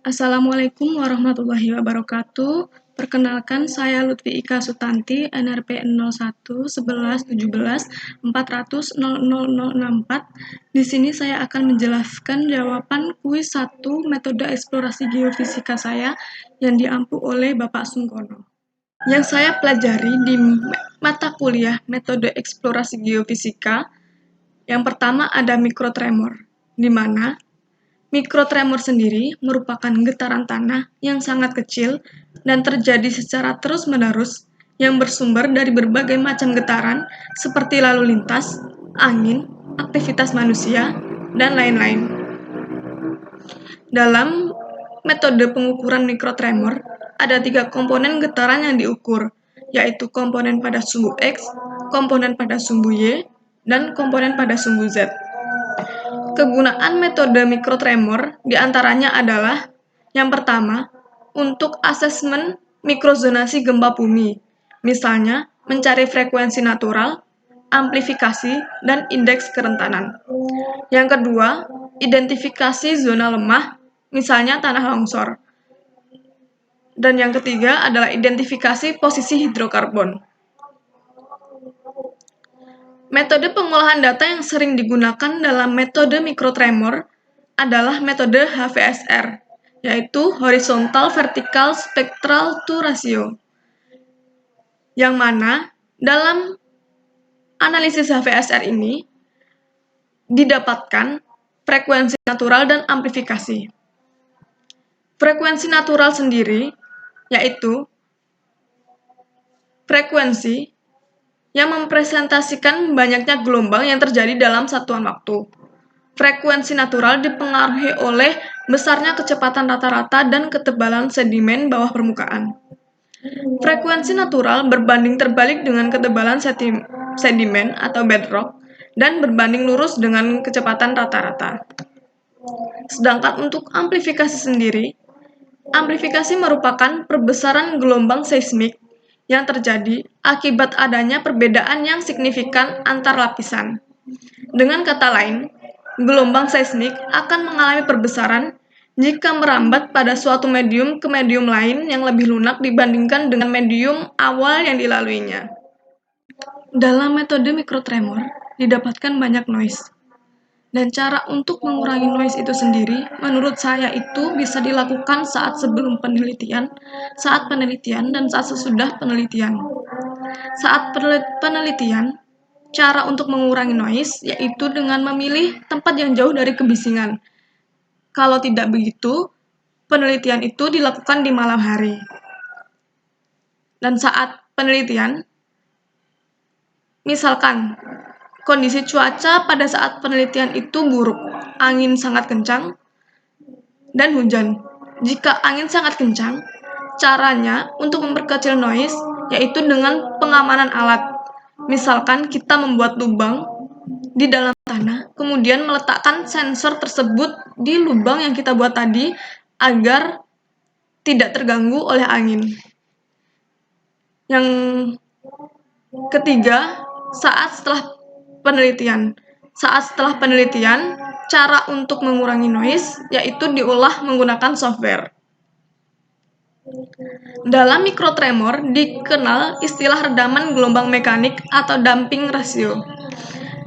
Assalamualaikum warahmatullahi wabarakatuh. Perkenalkan, saya Lutfi Ika Sutanti, NRP 01 11 17 400 00064. Di sini saya akan menjelaskan jawaban kuis 1 metode eksplorasi geofisika saya yang diampu oleh Bapak Sungkono. Yang saya pelajari di mata kuliah metode eksplorasi geofisika, yang pertama ada mikrotremor, di mana mikrotremor sendiri merupakan getaran tanah yang sangat kecil dan terjadi secara terus-menerus yang bersumber dari berbagai macam getaran seperti lalu lintas, angin, aktivitas manusia, dan lain-lain. Dalam metode pengukuran mikrotremor, ada 3 komponen getaran yang diukur, yaitu komponen pada sumbu X, komponen pada sumbu Y, dan komponen pada sumbu Z. Kegunaan metode mikrotremor diantaranya adalah yang pertama, untuk asesmen mikrozonasi gempa bumi, misalnya mencari frekuensi natural, amplifikasi, dan indeks kerentanan. Yang kedua, identifikasi zona lemah, misalnya tanah longsor. Dan yang ketiga adalah identifikasi posisi hidrokarbon. Metode pengolahan data yang sering digunakan dalam metode mikrotremor adalah metode HVSR, yaitu Horizontal Vertical Spectral to Ratio, yang mana dalam analisis HVSR ini didapatkan frekuensi natural dan amplifikasi. Frekuensi natural sendiri yaitu frekuensi yang mempresentasikan banyaknya gelombang yang terjadi dalam satuan waktu. Frekuensi natural dipengaruhi oleh besarnya kecepatan rata-rata dan ketebalan sedimen bawah permukaan. Frekuensi natural berbanding terbalik dengan ketebalan sedimen atau bedrock dan berbanding lurus dengan kecepatan rata-rata. Sedangkan untuk amplifikasi sendiri, amplifikasi merupakan perbesaran gelombang seismik yang terjadi akibat adanya perbedaan yang signifikan antar lapisan. Dengan kata lain, gelombang seismik akan mengalami perbesaran jika merambat pada suatu medium ke medium lain yang lebih lunak dibandingkan dengan medium awal yang dilaluinya. Dalam metode mikrotremor, didapatkan banyak noise. Dan cara untuk mengurangi noise itu sendiri, menurut saya itu bisa dilakukan saat sebelum penelitian, saat penelitian, dan saat sesudah penelitian. Saat penelitian, cara untuk mengurangi noise yaitu dengan memilih tempat yang jauh dari kebisingan. Kalau tidak begitu, penelitian itu dilakukan di malam hari. Dan saat penelitian, misalkan kondisi cuaca pada saat penelitian itu buruk, angin sangat kencang, dan hujan. Jika angin sangat kencang, caranya untuk memperkecil noise yaitu dengan pengamanan alat. Misalkan kita membuat lubang di dalam tanah, kemudian meletakkan sensor tersebut di lubang yang kita buat tadi agar tidak terganggu oleh angin. Yang ketiga, saat setelah penelitian, cara untuk mengurangi noise yaitu diolah menggunakan software. Dalam mikrotremor dikenal istilah redaman gelombang mekanik atau damping ratio.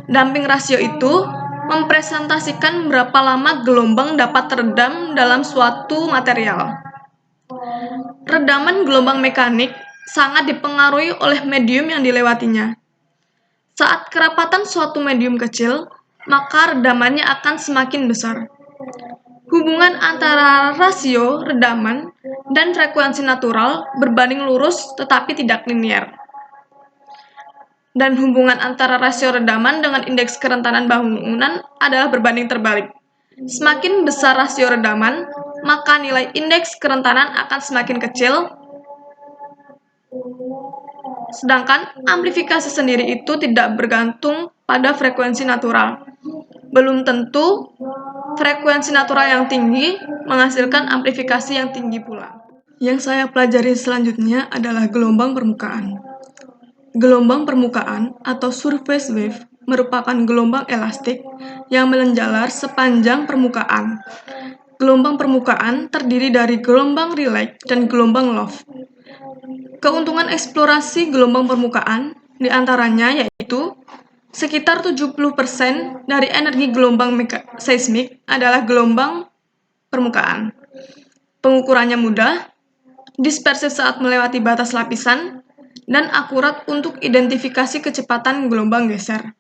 Damping ratio itu mempresentasikan berapa lama gelombang dapat teredam dalam suatu material. Redaman gelombang mekanik sangat dipengaruhi oleh medium yang dilewatinya. Saat kerapatan suatu medium kecil, maka redamannya akan semakin besar. Hubungan antara rasio redaman dan frekuensi natural berbanding lurus tetapi tidak linear. Dan hubungan antara rasio redaman dengan indeks kerentanan bangunan adalah berbanding terbalik. Semakin besar rasio redaman, maka nilai indeks kerentanan akan semakin kecil. Sedangkan amplifikasi sendiri itu tidak bergantung pada frekuensi natural. Belum tentu frekuensi natural yang tinggi menghasilkan amplifikasi yang tinggi pula. Yang saya pelajari selanjutnya adalah gelombang permukaan. Gelombang permukaan atau surface wave merupakan gelombang elastik yang menjalar sepanjang permukaan. Gelombang permukaan terdiri dari gelombang relay dan gelombang loft. Keuntungan eksplorasi gelombang permukaan diantaranya yaitu sekitar 70% dari energi gelombang seismik adalah gelombang permukaan. Pengukurannya mudah, dispersif saat melewati batas lapisan, dan akurat untuk identifikasi kecepatan gelombang geser.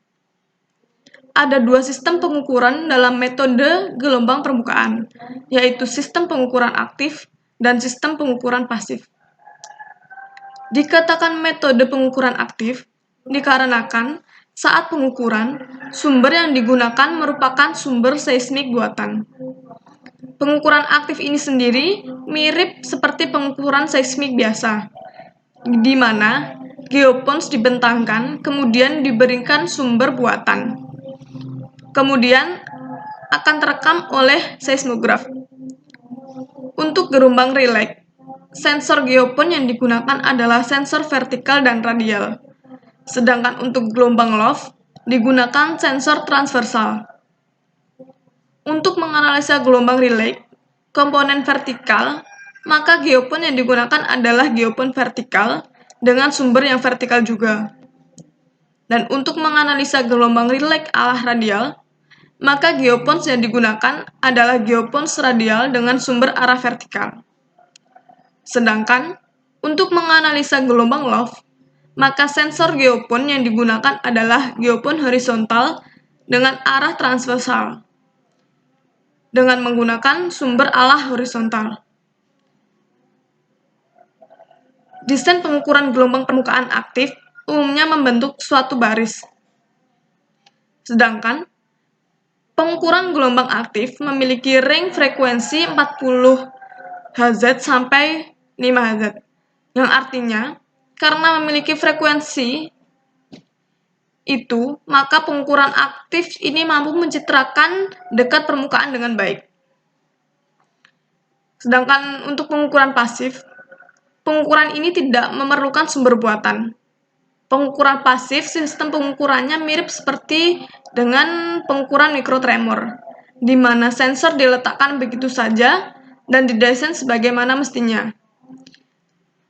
Ada dua sistem pengukuran dalam metode gelombang permukaan, yaitu sistem pengukuran aktif dan sistem pengukuran pasif. Dikatakan metode pengukuran aktif dikarenakan saat pengukuran, sumber yang digunakan merupakan sumber seismik buatan. Pengukuran aktif ini sendiri mirip seperti pengukuran seismik biasa, di mana geopons dibentangkan kemudian diberikan sumber buatan. Kemudian akan terekam oleh seismograf. Untuk gelombang relay, sensor geopon yang digunakan adalah sensor vertikal dan radial. Sedangkan untuk gelombang loft, digunakan sensor transversal. Untuk menganalisa gelombang relay, komponen vertikal, maka geopon yang digunakan adalah geopon vertikal dengan sumber yang vertikal juga. Dan untuk menganalisa gelombang relay arah radial, maka geopons yang digunakan adalah geopons radial dengan sumber arah vertikal. Sedangkan, untuk menganalisa gelombang loft, maka sensor geopon yang digunakan adalah geopon horizontal dengan arah transversal, dengan menggunakan sumber arah horizontal. Desain pengukuran gelombang permukaan aktif umumnya membentuk suatu baris. Sedangkan, pengukuran gelombang aktif memiliki range frekuensi 40 Hz sampai 5 Hz, yang artinya karena memiliki frekuensi itu, maka pengukuran aktif ini mampu mencitrakan dekat permukaan dengan baik. Sedangkan untuk pengukuran pasif, pengukuran ini tidak memerlukan sumber buatan. Pengukuran pasif, sistem pengukurannya mirip seperti dengan pengukuran mikrotremor, di mana sensor diletakkan begitu saja dan didesain sebagaimana mestinya.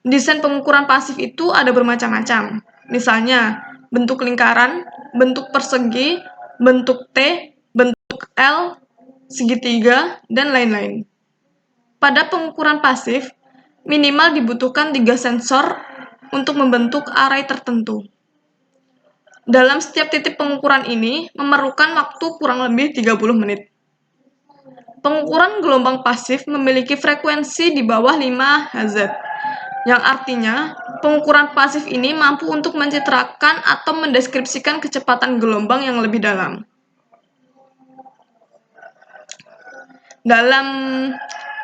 Desain pengukuran pasif itu ada bermacam-macam, misalnya bentuk lingkaran, bentuk persegi, bentuk T, bentuk L, segitiga, dan lain-lain. Pada pengukuran pasif, minimal dibutuhkan 3 sensor untuk membentuk array tertentu. Dalam setiap titik pengukuran ini memerlukan waktu kurang lebih 30 menit. Pengukuran gelombang pasif memiliki frekuensi di bawah 5 Hz, yang artinya pengukuran pasif ini mampu untuk mencitrakan atau mendeskripsikan kecepatan gelombang yang lebih dalam. Dalam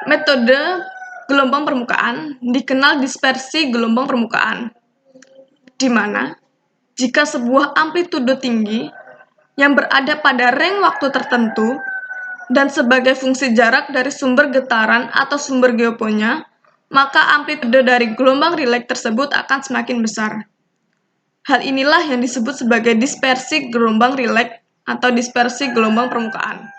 metode gelombang permukaan dikenal dispersi gelombang permukaan, di mana jika sebuah amplitudo tinggi yang berada pada range waktu tertentu dan sebagai fungsi jarak dari sumber getaran atau sumber geoponnya, maka amplitudo dari gelombang relay tersebut akan semakin besar. Hal inilah yang disebut sebagai dispersi gelombang relay atau dispersi gelombang permukaan.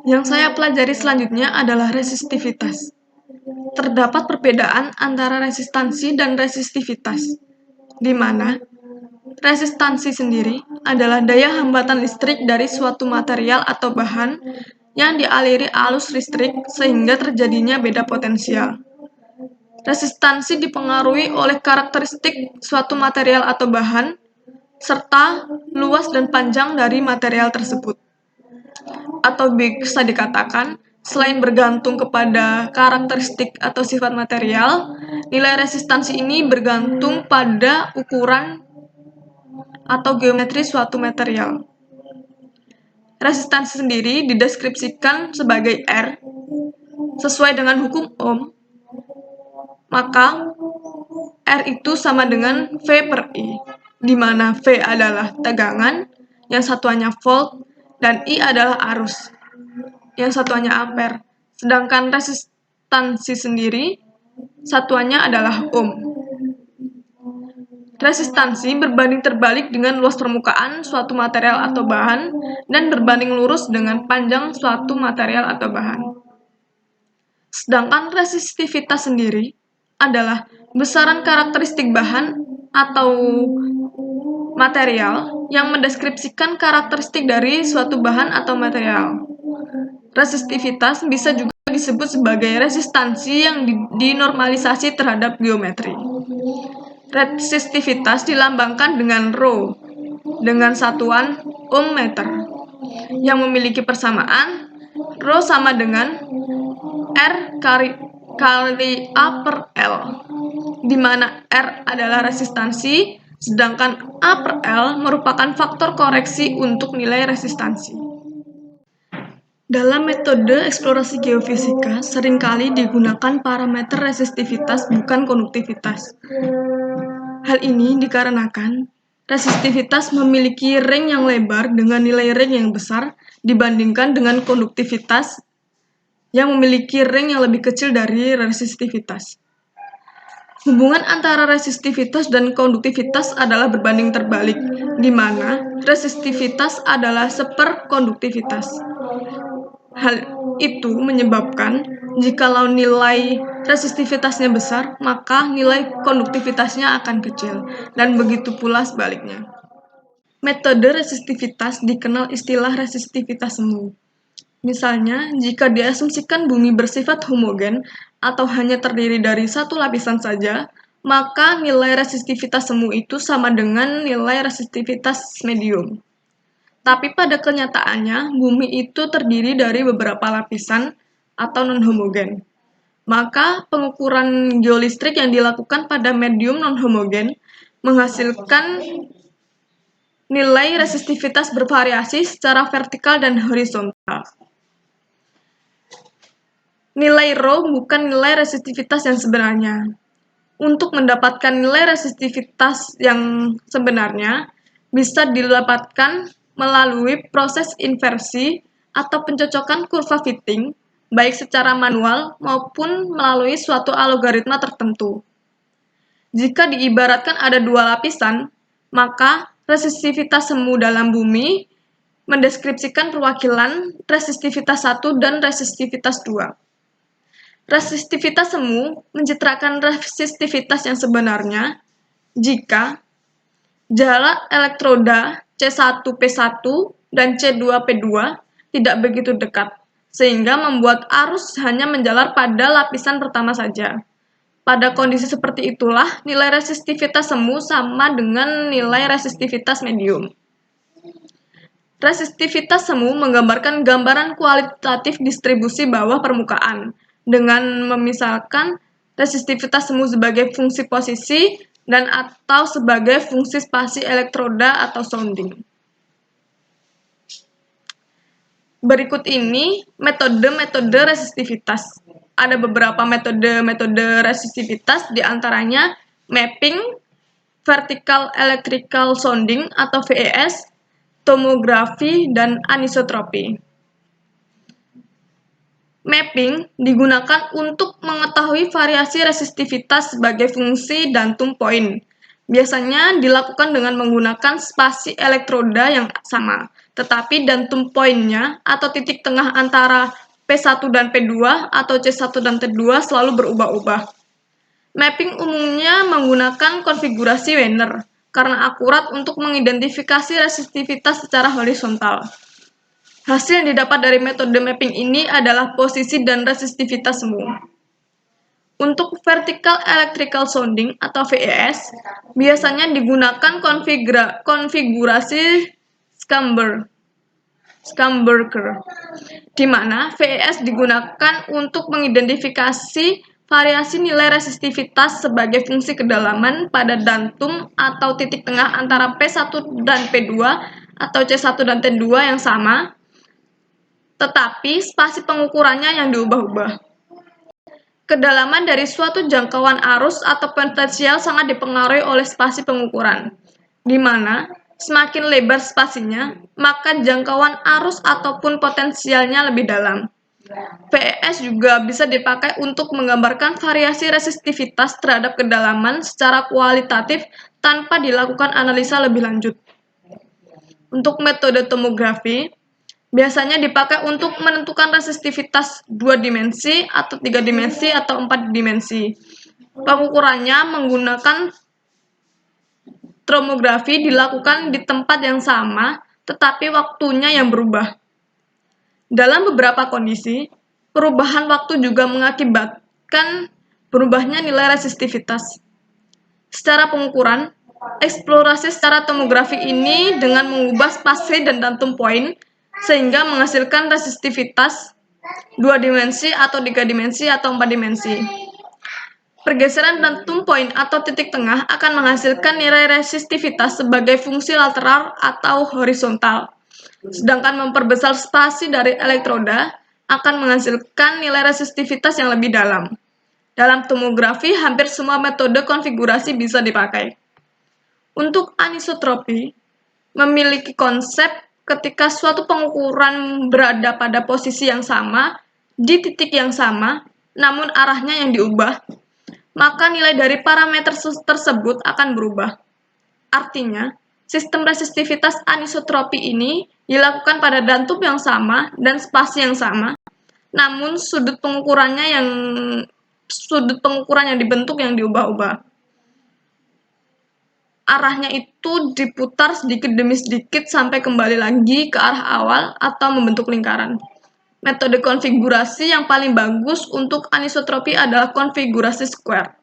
Yang saya pelajari selanjutnya adalah resistivitas. Terdapat perbedaan antara resistansi dan resistivitas, di mana resistansi sendiri adalah daya hambatan listrik dari suatu material atau bahan yang dialiri arus listrik sehingga terjadinya beda potensial. Resistansi dipengaruhi oleh karakteristik suatu material atau bahan, serta luas dan panjang dari material tersebut. Atau bisa dikatakan, selain bergantung kepada karakteristik atau sifat material, nilai resistansi ini bergantung pada ukuran atau geometri suatu material. Resistansi sendiri dideskripsikan sebagai R sesuai dengan hukum Ohm, maka R itu sama dengan V per I, di mana V adalah tegangan, yang satuannya volt, dan I adalah arus, yang satuannya ampere. Sedangkan resistansi sendiri, satuannya adalah Ohm. Resistansi berbanding terbalik dengan luas permukaan suatu material atau bahan dan berbanding lurus dengan panjang suatu material atau bahan. Sedangkan resistivitas sendiri adalah besaran karakteristik bahan atau material yang mendeskripsikan karakteristik dari suatu bahan atau material. Resistivitas bisa juga disebut sebagai resistansi yang dinormalisasi terhadap geometri. Resistivitas dilambangkan dengan Rho dengan satuan ohm meter yang memiliki persamaan Rho sama dengan R kali A per L, di mana R adalah resistansi, sedangkan A per L merupakan faktor koreksi untuk nilai resistansi. Dalam metode eksplorasi geofisika, seringkali digunakan parameter resistivitas bukan konduktivitas. Hal ini dikarenakan resistivitas memiliki range yang lebar dengan nilai range yang besar dibandingkan dengan konduktivitas yang memiliki range yang lebih kecil dari resistivitas. Hubungan antara resistivitas dan konduktivitas adalah berbanding terbalik, di mana resistivitas adalah seperkonduktivitas. Hal itu menyebabkan jikalau nilai resistivitasnya besar, maka nilai konduktivitasnya akan kecil, dan begitu pula sebaliknya. Metode resistivitas dikenal istilah resistivitas semu. Misalnya, jika diasumsikan bumi bersifat homogen atau hanya terdiri dari satu lapisan saja, maka nilai resistivitas semu itu sama dengan nilai resistivitas medium. Tapi pada kenyataannya, bumi itu terdiri dari beberapa lapisan atau non-homogen. Maka pengukuran geolistrik yang dilakukan pada medium non-homogen menghasilkan nilai resistivitas bervariasi secara vertikal dan horizontal. Nilai Rho bukan nilai resistivitas yang sebenarnya. Untuk mendapatkan nilai resistivitas yang sebenarnya, bisa didapatkan melalui proses inversi atau pencocokan kurva fitting, baik secara manual maupun melalui suatu algoritma tertentu. Jika diibaratkan ada dua lapisan, maka resistivitas semu dalam bumi mendeskripsikan perwakilan resistivitas 1 dan resistivitas 2. Resistivitas semu mencitrakan resistivitas yang sebenarnya jika jarak elektroda C1P1 dan C2P2 tidak begitu dekat, sehingga membuat arus hanya menjalar pada lapisan pertama saja. Pada kondisi seperti itulah, nilai resistivitas semu sama dengan nilai resistivitas medium. Resistivitas semu menggambarkan gambaran kualitatif distribusi bawah permukaan, dengan memisalkan resistivitas semu sebagai fungsi posisi dan atau sebagai fungsi spasi elektroda atau sounding. Berikut ini metode-metode resistivitas. Ada beberapa metode resistivitas, diantaranya mapping, vertical electrical sounding atau VES, tomografi, dan anisotropi. Mapping digunakan untuk mengetahui variasi resistivitas sebagai fungsi Dantum point. Biasanya dilakukan dengan menggunakan spasi elektroda yang sama, tetapi Dantum point-nya atau titik tengah antara P1 dan P2 atau C1 dan T2 selalu berubah-ubah. Mapping umumnya menggunakan konfigurasi Wiener karena akurat untuk mengidentifikasi resistivitas secara horizontal. Hasil yang didapat dari metode mapping ini adalah posisi dan resistivitas semu. Untuk vertical electrical sounding atau VES, biasanya digunakan konfigurasi Schamberger, di mana VES digunakan untuk mengidentifikasi variasi nilai resistivitas sebagai fungsi kedalaman pada dantum atau titik tengah antara P1 dan P2 atau C1 dan T2 yang sama, tetapi spasi pengukurannya yang diubah-ubah. Kedalaman dari suatu jangkauan arus atau potensial sangat dipengaruhi oleh spasi pengukuran, di mana semakin lebar spasinya, maka jangkauan arus ataupun potensialnya lebih dalam. VES juga bisa dipakai untuk menggambarkan variasi resistivitas terhadap kedalaman secara kualitatif tanpa dilakukan analisa lebih lanjut. Untuk metode tomografi, biasanya dipakai untuk menentukan resistivitas 2 dimensi atau 3 dimensi atau 4 dimensi. Pengukurannya menggunakan tomografi dilakukan di tempat yang sama, tetapi waktunya yang berubah. Dalam beberapa kondisi, perubahan waktu juga mengakibatkan berubahnya nilai resistivitas. Secara pengukuran, eksplorasi secara tomografi ini dengan mengubah spasi dan datum poin sehingga menghasilkan resistivitas 2 dimensi atau 3 dimensi atau 4 dimensi. Pergeseran datum poin atau titik tengah akan menghasilkan nilai resistivitas sebagai fungsi lateral atau horizontal. Sedangkan memperbesar spasi dari elektroda akan menghasilkan nilai resistivitas yang lebih dalam. Dalam tomografi, hampir semua metode konfigurasi bisa dipakai. Untuk anisotropi, memiliki konsep ketika suatu pengukuran berada pada posisi yang sama, di titik yang sama, namun arahnya yang diubah, maka nilai dari parameter tersebut akan berubah. Artinya, sistem resistivitas anisotropi ini dilakukan pada datum yang sama dan spasi yang sama, namun sudut pengukuran yang dibentuk yang diubah-ubah. Arahnya itu diputar sedikit demi sedikit sampai kembali lagi ke arah awal atau membentuk lingkaran. Metode konfigurasi yang paling bagus untuk anisotropi adalah konfigurasi square.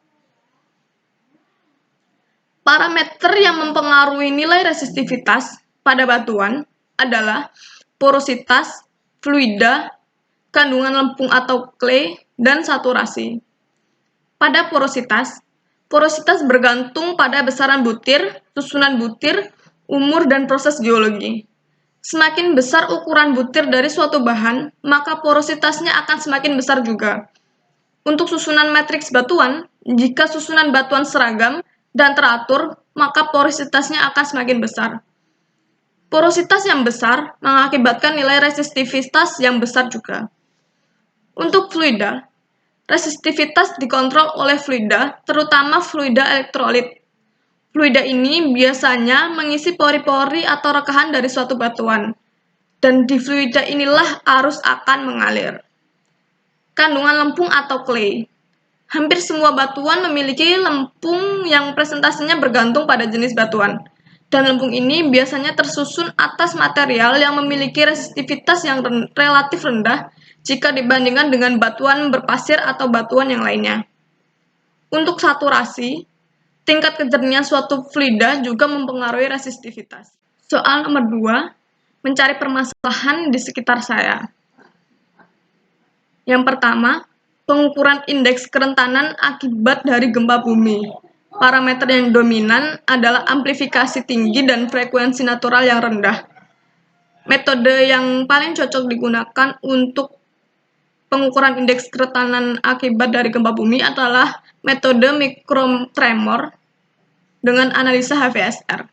Parameter yang mempengaruhi nilai resistivitas pada batuan adalah porositas, fluida, kandungan lempung atau clay, dan saturasi. Pada porositas bergantung pada besaran butir, susunan butir, umur, dan proses geologi. Semakin besar ukuran butir dari suatu bahan, maka porositasnya akan semakin besar juga. Untuk susunan matriks batuan, jika susunan batuan seragam dan teratur, maka porositasnya akan semakin besar. Porositas yang besar mengakibatkan nilai resistivitas yang besar juga. Untuk fluida, resistivitas dikontrol oleh fluida, terutama fluida elektrolit. Fluida ini biasanya mengisi pori-pori atau rekahan dari suatu batuan, dan di fluida inilah arus akan mengalir. Kandungan lempung atau clay. Hampir semua batuan memiliki lempung yang presentasinya bergantung pada jenis batuan. Dan lempung ini biasanya tersusun atas material yang memiliki resistivitas yang relatif rendah jika dibandingkan dengan batuan berpasir atau batuan yang lainnya. Untuk saturasi, tingkat kejernihan suatu fluida juga mempengaruhi resistivitas. Soal nomor 2, mencari permasalahan di sekitar saya. Yang pertama, pengukuran indeks kerentanan akibat dari gempa bumi. Parameter yang dominan adalah amplifikasi tinggi dan frekuensi natural yang rendah. Metode yang paling cocok digunakan untuk pengukuran indeks kerentanan akibat dari gempa bumi adalah metode mikrotremor dengan analisa HVSR.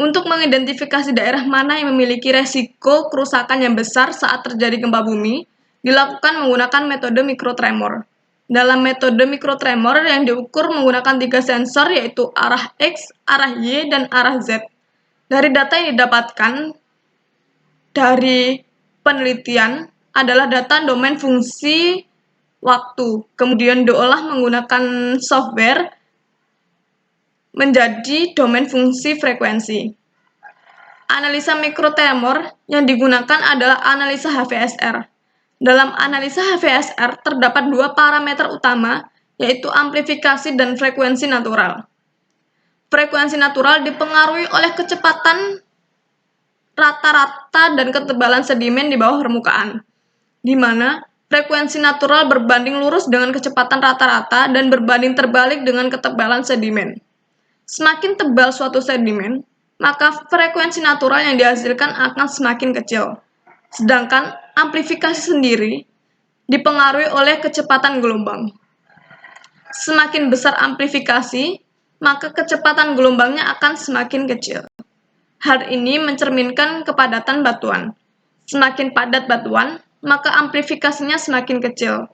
Untuk mengidentifikasi daerah mana yang memiliki resiko kerusakan yang besar saat terjadi gempa bumi, dilakukan menggunakan metode mikrotremor. Dalam metode mikrotremor yang diukur menggunakan 3 sensor yaitu arah X, arah Y, dan arah Z. Dari data yang didapatkan dari penelitian adalah data domain fungsi waktu, kemudian diolah menggunakan software menjadi domain fungsi frekuensi. Analisa mikrotremor yang digunakan adalah analisa HVSR. Dalam analisa HVSR terdapat 2 parameter utama, yaitu amplifikasi dan frekuensi natural. Frekuensi natural dipengaruhi oleh kecepatan rata-rata dan ketebalan sedimen di bawah permukaan, di mana frekuensi natural berbanding lurus dengan kecepatan rata-rata dan berbanding terbalik dengan ketebalan sedimen. Semakin tebal suatu sedimen, maka frekuensi natural yang dihasilkan akan semakin kecil. Sedangkan amplifikasi sendiri dipengaruhi oleh kecepatan gelombang. Semakin besar amplifikasi, maka kecepatan gelombangnya akan semakin kecil. Hal ini mencerminkan kepadatan batuan. Semakin padat batuan, maka amplifikasinya semakin kecil.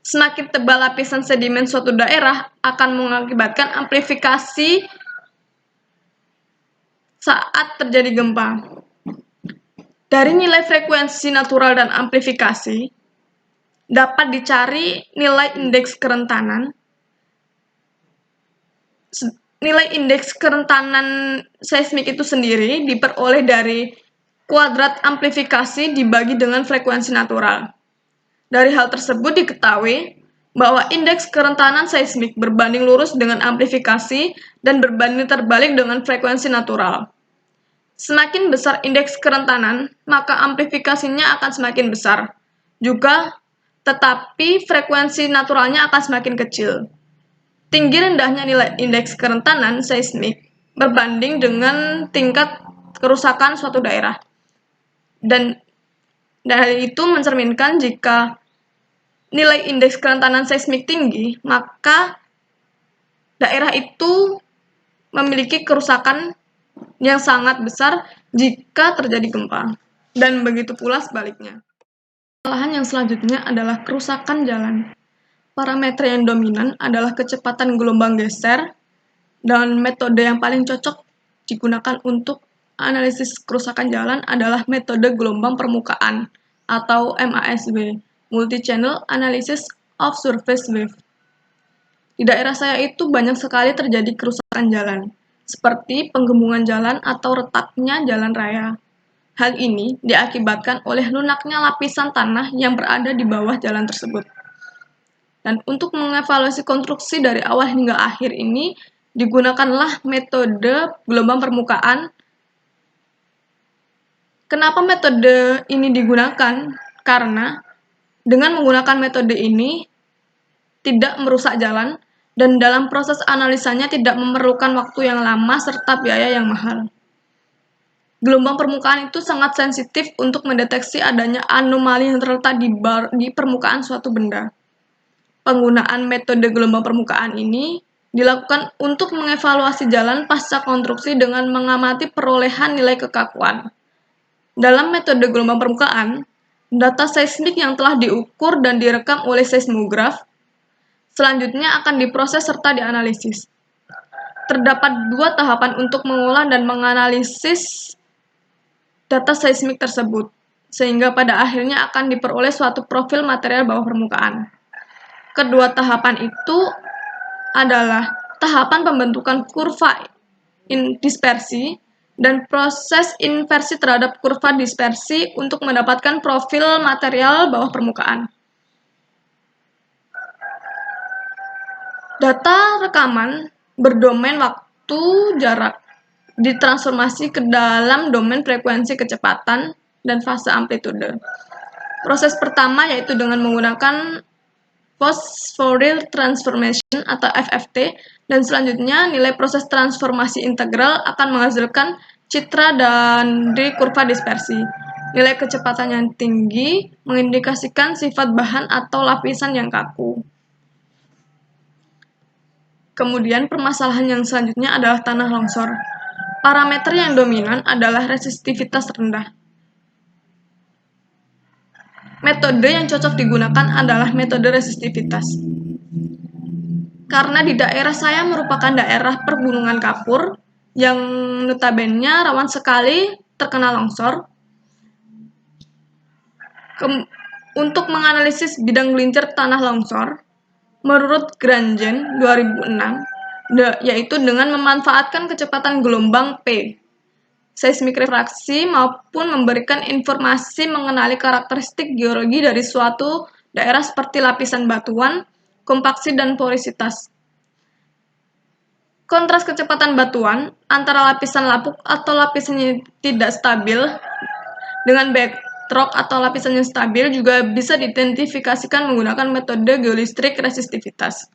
Semakin tebal lapisan sedimen suatu daerah akan mengakibatkan amplifikasi saat terjadi gempa. Dari nilai frekuensi natural dan amplifikasi, dapat dicari nilai indeks kerentanan. Nilai indeks kerentanan seismik itu sendiri diperoleh dari kuadrat amplifikasi dibagi dengan frekuensi natural. Dari hal tersebut diketahui bahwa indeks kerentanan seismik berbanding lurus dengan amplifikasi dan berbanding terbalik dengan frekuensi natural. Semakin besar indeks kerentanan, maka amplifikasinya akan semakin besar. Juga, tetapi frekuensi naturalnya akan semakin kecil. Tinggi rendahnya nilai indeks kerentanan seismik berbanding dengan tingkat kerusakan suatu daerah. Dan dari itu mencerminkan jika nilai indeks kerentanan seismik tinggi, maka daerah itu memiliki kerusakan yang sangat besar jika terjadi gempa. Dan begitu pula sebaliknya. Kesalahan yang selanjutnya adalah kerusakan jalan. Parameter yang dominan adalah kecepatan gelombang geser, dan metode yang paling cocok digunakan untuk analisis kerusakan jalan adalah metode gelombang permukaan atau MASW, Multi-Channel Analysis of Surface Wave. Di daerah saya itu banyak sekali terjadi kerusakan jalan, seperti penggembungan jalan atau retaknya jalan raya. Hal ini diakibatkan oleh lunaknya lapisan tanah yang berada di bawah jalan tersebut. Dan untuk mengevaluasi konstruksi dari awal hingga akhir ini, digunakanlah metode gelombang permukaan. Kenapa metode ini digunakan? Karena dengan menggunakan metode ini tidak merusak jalan dan dalam proses analisanya tidak memerlukan waktu yang lama serta biaya yang mahal. Gelombang permukaan itu sangat sensitif untuk mendeteksi adanya anomali yang terletak di permukaan suatu benda. Penggunaan metode gelombang permukaan ini dilakukan untuk mengevaluasi jalan pasca konstruksi dengan mengamati perolehan nilai kekakuan. Dalam metode gelombang permukaan, data seismik yang telah diukur dan direkam oleh seismograf selanjutnya akan diproses serta dianalisis. Terdapat dua tahapan untuk mengolah dan menganalisis data seismik tersebut, sehingga pada akhirnya akan diperoleh suatu profil material bawah permukaan. Kedua tahapan itu adalah tahapan pembentukan kurva dispersi dan proses inversi terhadap kurva dispersi untuk mendapatkan profil material bawah permukaan. Data rekaman berdomain waktu jarak ditransformasi ke dalam domain frekuensi kecepatan dan fase amplitude. Proses pertama yaitu dengan menggunakan Fourier Transformation atau FFT, dan selanjutnya nilai proses transformasi integral akan menghasilkan citra dari kurva dispersi. Nilai kecepatan yang tinggi mengindikasikan sifat bahan atau lapisan yang kaku. Kemudian permasalahan yang selanjutnya adalah tanah longsor. Parameter yang dominan adalah resistivitas rendah. Metode yang cocok digunakan adalah metode resistivitas. Karena di daerah saya merupakan daerah pergunungan kapur yang notabene rawan sekali terkena longsor. Untuk menganalisis bidang gelincir tanah longsor, menurut Grandjean 2006, yaitu dengan memanfaatkan kecepatan gelombang P, seismik refraksi maupun memberikan informasi mengenali karakteristik geologi dari suatu daerah seperti lapisan batuan, kompaksi, dan porositas. Kontras kecepatan batuan antara lapisan lapuk atau lapisannya tidak stabil dengan bedrock atau lapisannya stabil juga bisa diidentifikasikan menggunakan metode geolistrik resistivitas.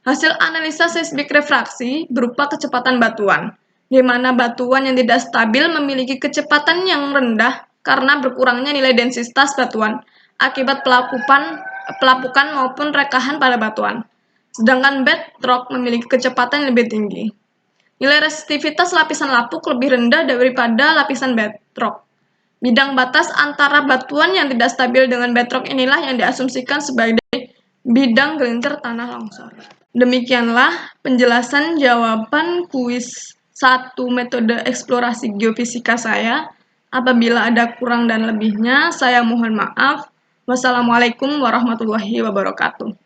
Hasil analisa seismik refraksi berupa kecepatan batuan, di mana batuan yang tidak stabil memiliki kecepatan yang rendah karena berkurangnya nilai densitas batuan akibat pelapukan maupun rekahan pada batuan. Sedangkan bedrock memiliki kecepatan yang lebih tinggi. Nilai resistivitas lapisan lapuk lebih rendah daripada lapisan bedrock. Bidang batas antara batuan yang tidak stabil dengan bedrock inilah yang diasumsikan sebagai bidang gelintir tanah longsor. Demikianlah penjelasan jawaban kuis 1 metode eksplorasi geofisika saya. Apabila ada kurang dan lebihnya, saya mohon maaf. Wassalamualaikum warahmatullahi wabarakatuh.